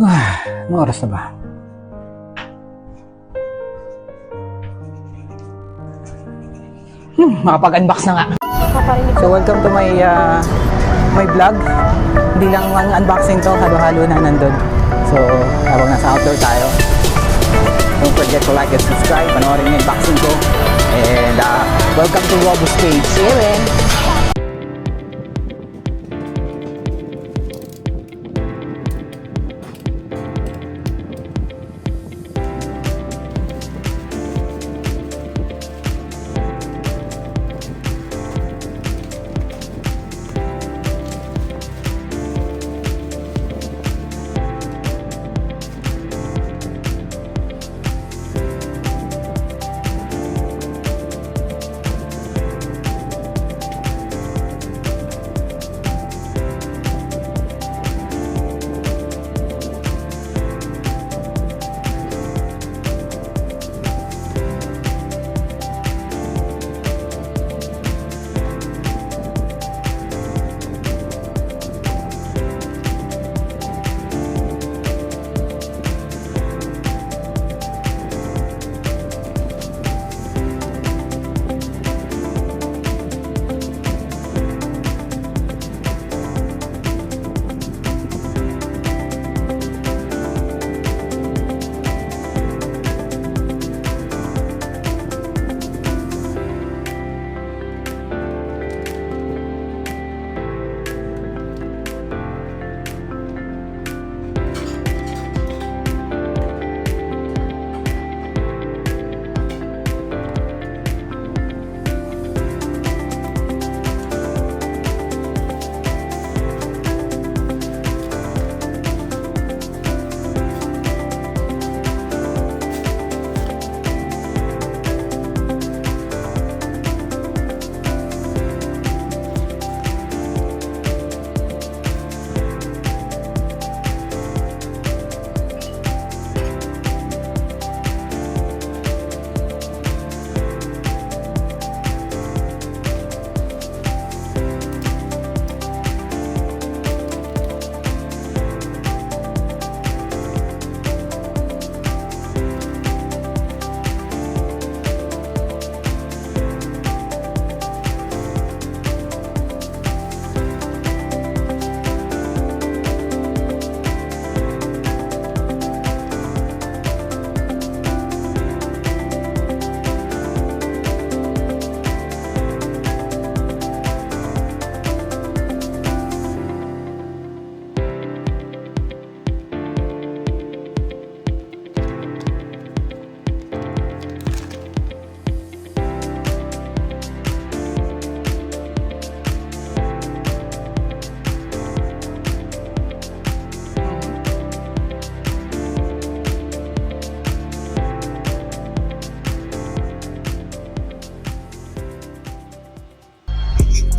Anong oras na ba? Makapag-unbox na nga. So welcome to my vlog. Hindi lang ang unboxing to, halo-halo na nandun. So habang nasa outdoor tayo, don't forget to like and subscribe. Panoorin yung unboxing ko. And welcome to Robust Page. See you then!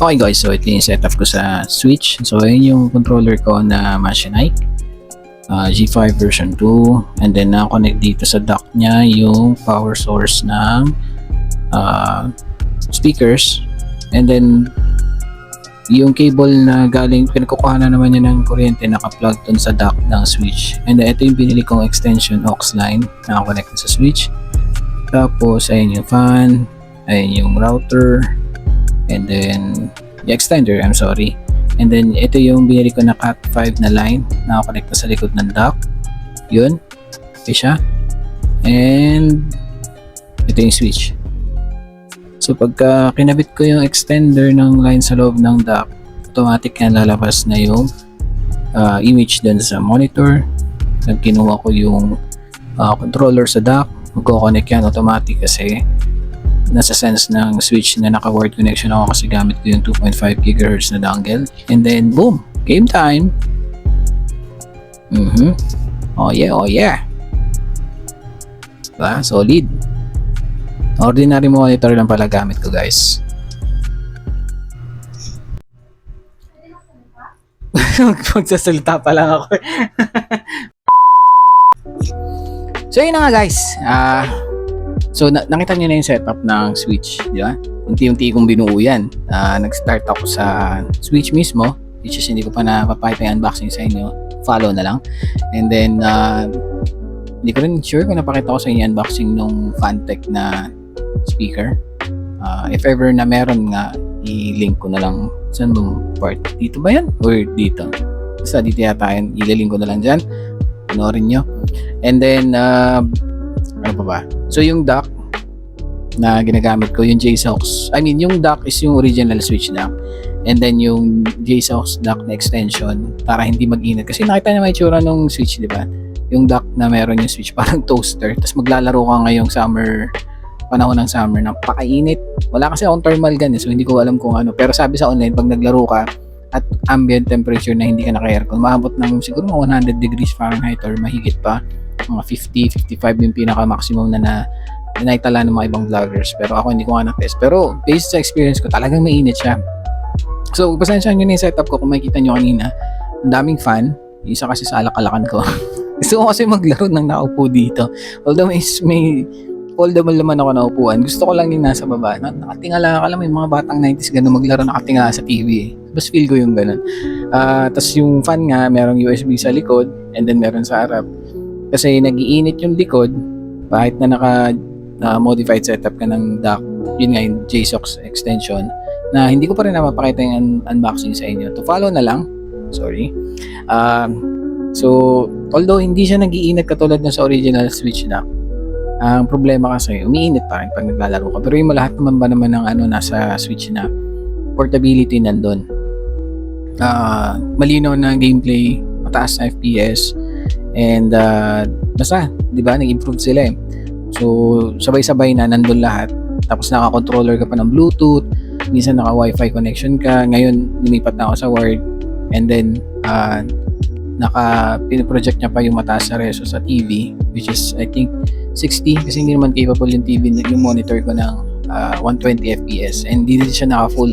Okay guys, so ito yung setup ko sa Switch. So ayun yung controller ko na Machinite G5 version 2, and then na-connect dito sa dock niya yung power source ng speakers, and then yung cable na galing, pinagkukuha na naman niya ng kuryente, naka-plug dun sa dock ng Switch. And then ito yung binili kong extension aux line na connect sa Switch. Tapos ayun yung fan, ayun yung router, and then yung extender, I'm sorry. And then ito yung binili ko na Cat 5 na line na connect sa likod ng dock. Yun, okay siya. And ito yung switch. So pagka kinabit ko yung extender ng line sa loob ng dock, automatic yan lalabas na yung image dun sa monitor. Then kinuha ko yung controller sa dock, magko-connect yan automatic kasi nasa sense ng switch na naka-wired connection ako kasi gamit ko yung 2.5 GHz na dongle. And then boom, game time. Oh yeah, oh yeah. Diba? Solid. Ordinary monitor lang pala gamit ko, guys. Magsasalita pa lang ako. So yun na nga guys. So nakita niyo na yung setup ng Switch, di ba? Unti-unti kong binuo yan. Nag-start ako sa Switch mismo, which is hindi ko pa napapakita yung unboxing sa inyo. follow na lang. And then, hindi ko rin sure kung napakita ko sa inyo unboxing nung Fantech na speaker. If ever na meron nga, i-link ko na lang sa part. Dito ba yan? Or dito? Basta dito yata yan. I-link ko na lang dyan. Panoorin nyo. And then, ano pa ba? So, yung dock na ginagamit ko, yung JSOX. I mean, yung dock is yung original switch dock. And then, yung JSOX dock na extension para hindi mag-init. Kasi nakita niyo may itsura nung switch, di ba? Yung dock na meron yung switch, parang toaster. Tapos maglalaro ka ngayong panahon ng summer, napakainit. Wala kasi akong thermal gun, so hindi ko alam kung ano. Pero sabi sa online, pag naglaro ka at ambient temperature na hindi ka naka-aircon, maabot ng siguro mga 100 degrees Fahrenheit or mahigit pa. Mga 50, 55 yung pinaka-maximum na naitala ng mga ibang vloggers. Pero ako hindi ko nga na-test. Pero based sa experience ko, talagang mainit siya. So, pasensya nyo na yung setup ko. Kung makikita nyo kanina, ang daming fan. Isa kasi sa alak-alakan ko. Gusto ko kasi maglaro ng nakaupo dito. Although may foldable naman ako na upuan. Gusto ko lang yung nasa baba. Nakatingala ka lang, may mga batang 90s gano'n maglaro nakatingala sa TV. Bas feel ko yung gano'n. Tapos yung fan nga, merong USB sa likod and then meron sa harap. Kasi nag-iinit yung likod kahit na naka-modified setup ka ng dock. Yun nga yung JSOX extension na hindi ko pa rin napapakita yung unboxing sa inyo. To follow na lang. Sorry. So, although hindi siya nag-iinit katulad ng sa original switch dock, ang problema kasi, umiinit pa rin pag naglalaro ka. Pero yung lahat naman ba naman ng nasa Switch na portability nandun. Malinaw na gameplay, mataas na FPS, and basta, di ba, nag-improve sila eh. So, sabay-sabay na nandun lahat. Tapos naka-controller ka pa ng Bluetooth, minsan naka-Wi-Fi connection ka. Ngayon, lumipat na ako sa wired. And then, pinaproject niya pa yung mataas na reso sa TV, which is, I think, 60 kasi hindi naman capable yung TV, yung monitor ko ng 120 FPS and hindi siya naka full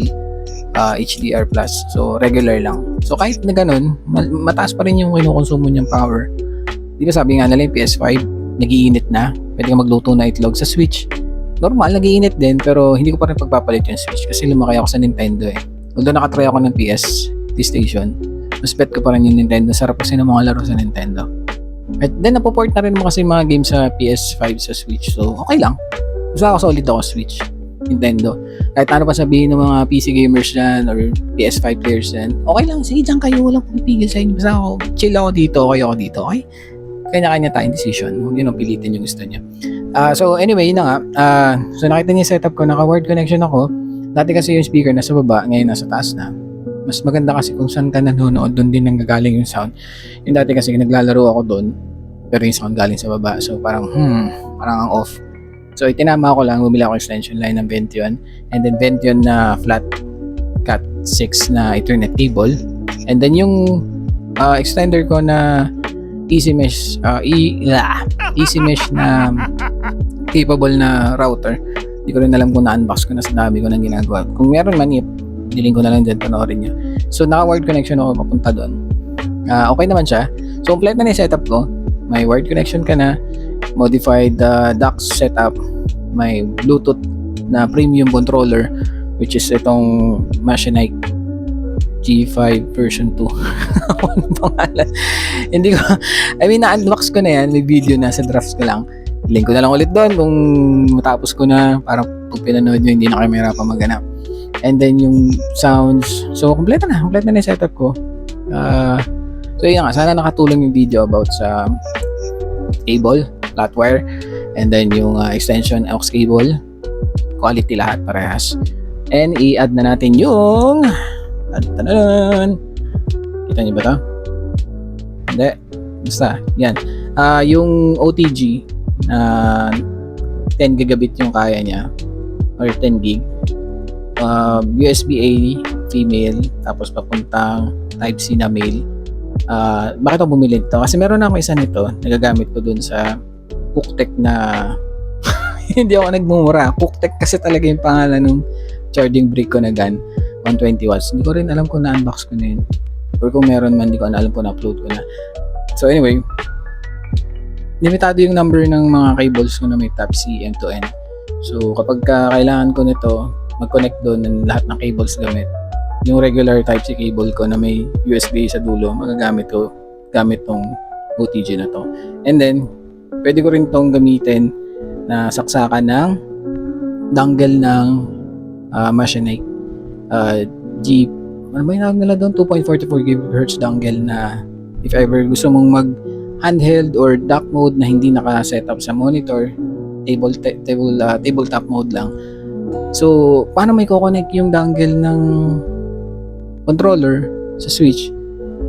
HDR+, so regular lang. So kahit na ganun, mataas pa rin yung kinukonsumo niyang power. Di ba sabi nga nila yung PS5 nag-iinit na, pwede ka magluto na itlog. Sa Switch normal, nag-iinit din, pero hindi ko pa rin pagpapalit yung Switch kasi lumaki ako sa Nintendo eh. Although nakatry ako ng PlayStation, mas bet ko pa rin yung Nintendo. Sarap kasi ng mga laro sa Nintendo. At then, napoport na rin mo kasi mga games sa PS5 sa Switch. So, okay lang. Basta ako solid ako Switch. Nintendo. Kahit ano pa sabihin ng mga PC gamers dyan or PS5 players dyan, okay lang. Sige, dyan kayo. Walang pumipigil sa inyo. Basta ako, chill ako dito. Okay ako dito. Okay? Kanya-kanya tayong decision. Huwag nyo nang pilitin yung gusto nyo. So, anyway, yun na nga. So, nakita niyo yung setup ko. Naka-word connection ako. Dati kasi yung speaker nasa baba. Ngayon, nasa taas na. Mas maganda kasi kung saan ka nanonood, doon din nanggagaling yung sound. Yung dati kasi naglalaro ako doon, pero yung sound galing sa baba. So parang ang off. So itinama ko lang, bumili ako extension line ng Vention. And then Vention na flat Cat 6 na Ethernet cable. And then yung extender ko na easy mesh na capable na router. Hindi ko rin alam kung na-unbox ko na sa dami ko nang ginagawa. Kung meron man, diling ko na lang dyan, panoorin nyo. So, naka-wired connection ako papunta doon. Okay naman siya. So, complete na yung setup ko. May wired connection ka na, modified dock setup, may Bluetooth na premium controller, which is itong Machinike G5 version 2. Anong pangalan? Hindi ko, na-unbox ko na yan. May video na sa drafts ko lang. Link ko na lang ulit doon kung matapos ko na, para kung pinanood nyo, hindi na kayo mahirapan maghanap. And then yung sounds, so complete na yung setup ko. So yun nga, sana nakatulong yung video about sa cable, flat wire, and then yung extension aux cable, quality lahat parehas. And i-add na natin yung kita niyo ba ito? Hindi, basta yan. Yung OTG 10 gigabit yung kaya niya, or 10 gig. USB-A female, tapos papuntang Type-C na male. Bakit ako bumili ito? Kasi meron na ako isa nito, nagagamit ko dun sa Cooktech na hindi ako nagmumura. Cooktech kasi talaga yung pangalan ng charging brick ko na gun, 120 watts. Hindi ko rin alam kung na-unbox ko na yun. Or kung meron man, hindi ko alam kung na-upload ko na. So anyway, limitado yung number ng mga cables ko na may Type-C end-to-end. So kapag kailangan ko nito, mag-connect doon ng lahat ng cables gamit. Yung regular Type-C cable ko na may USB sa dulo, magagamit ko gamit tong OTG na to. And then, pwede ko rin tong gamitin na saksakan ng dongle ng Machinite ano ba yung tawag nila doon? 2.44 GHz dongle na if ever gusto mong mag handheld or dock mode na hindi naka-set up sa monitor, tabletop mode lang. So, paano may kukonect yung dongle ng controller sa switch,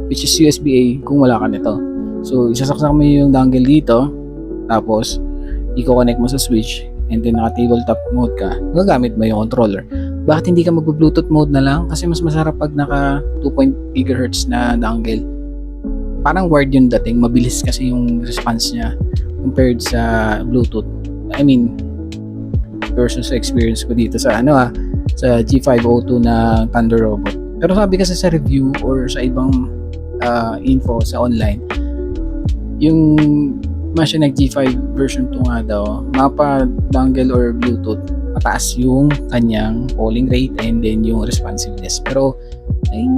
which is USB-A, kung wala ka nito? So, isasaksak mo yung dongle dito, tapos i-connect mo sa switch, and then naka-tabletop mode ka, magagamit mo yung controller. Bakit hindi ka mag-Bluetooth mode na lang? Kasi mas masarap pag naka 2 GHz na dongle. Parang wired yung dating, mabilis kasi yung response niya compared sa Bluetooth. I mean, versus experience ko dito sa sa G502 na Thunder Robot. Pero sabi kasi sa review or sa ibang info sa online, yung Machinite G5 version 2 nga daw, mapa dongle or Bluetooth, mataas yung kanyang polling rate and then yung responsiveness. Pero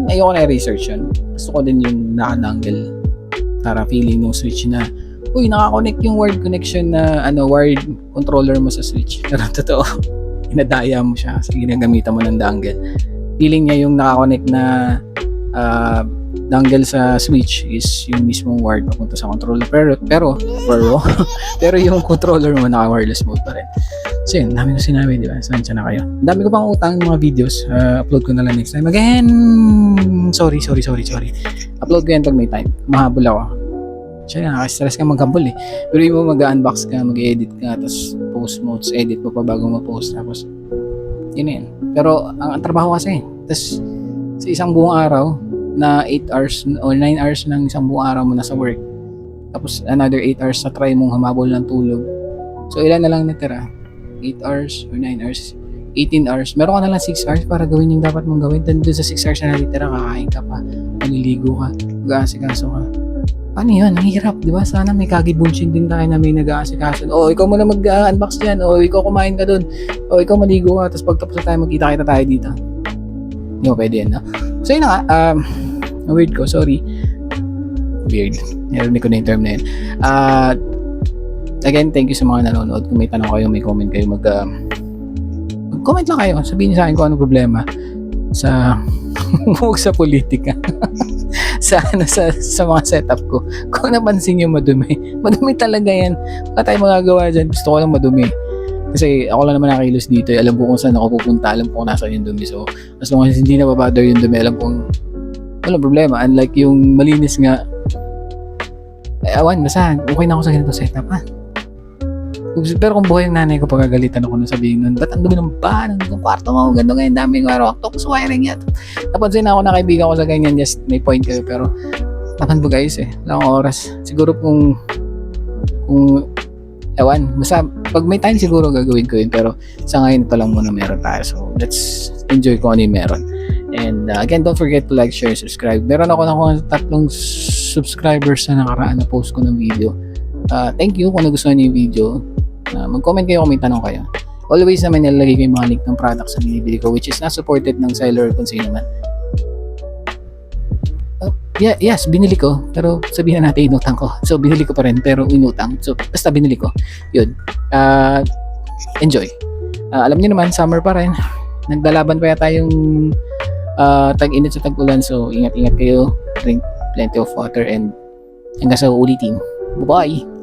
ayoko na i-research yun. Gusto ko din yung naka-dongle para feeling ng switch na naka-connect yung wired connection na wired controller mo sa switch. Pero totoo, inadaya mo siya sa ginagamitan mo ng dongle. Feeling niya yung naka-connect na dongle sa switch is yung mismong wired papunta sa controller. Pero yung controller mo naka-wireless mode pa rin. So yun, dami ko sinabi, di ba? Saan na kayo? Dami ko pang utang ng mga videos. Upload ko na lang next time. Again, sorry. Upload ko yan pag may time. Mahabol ako. Siya nakaka-stress ka maghambol eh. Pero yung mo mag-unbox ka, mag-edit ka, tapos post mo, tapos edit mo pa bago ma-post. Tapos, yun. Pero ang trabaho kasi, tapos sa isang buong araw, na 8 hours or 9 hours ng isang buong araw mo nasa work. Tapos another 8 hours sa try mong humabol ng tulog. So ilan na lang natira? 8 hours or 9 hours? 18 hours. Meron ka na lang 6 hours para gawin yung dapat mong gawin. Then doon sa 6 hours na natitira, kakain ka pa, maliligo ka, mag-aasikaso ka. Ano yun? Ang hirap, di ba? Sana may kagibunshin din tayo na may nag-aasikaso. Ikaw muna mag-unbox dyan. Ikaw kumain ka dun. Ikaw maligo ka. Tapos pagtapos na tayo, magkita-kita tayo dito. Hindi mo pwede yan, no? So yun na nga, weird ko, sorry. Weird. Narinig ko na yung term na yun. Again, thank you sa mga nanonood. Kung may tanong kayo, may comment kayo, mag-comment lang kayo. Sabihin niyo sa akin kung anong problema sa huwag sa politika. sa mga setup ko. Kung napansin niyo madumi. Madumi talaga yan. Wala tayong magagawa dyan. Gusto ko lang madumi. Kasi ako lang naman nakakilos dito. Alam ko kung saan ako pupunta. Alam ko kung nasaan yung dumi. So, as long as hindi na babother yung dumi, alam kong walang problema. Unlike yung malinis nga, basta okay na ako sa ganito setup. Pero kung buhay yung nanay ko, pagagalitan ako nung sabihin nun, ba't ang dumi ng bahan? Ang kwarto mo, ganda ngayon, daming octopus wiring yan. Napansin ako na kaibigan ko sa ganyan, just may point kayo. Pero, tapan po guys wala akong oras. Siguro kung basta pag may time siguro gagawin ko yun, pero sa ngayon ito lang muna meron tayo, so let's enjoy kung ano yung meron. And again, don't forget to like, share, subscribe. Meron ako ng 3 subscribers na nakaraan na post ko ng video. Thank you kung nagustuhan niyo yung video. Mag-comment kayo kung may tanong kayo. Always naman nilalagay ko yung mga link ng products na binibili ko, which is not supported ng seller kung sino man. Yes, binili ko. Pero sabihin na natin inutang ko. So, binili ko pa rin, pero inutang. So, basta binili ko. Yun. Enjoy. Alam niyo naman, summer pa rin. Nagdalaban pa yata yung tag-init sa tag-ulan. So, ingat-ingat kayo. Drink plenty of water and hanggang sa ulitin. Bye-bye!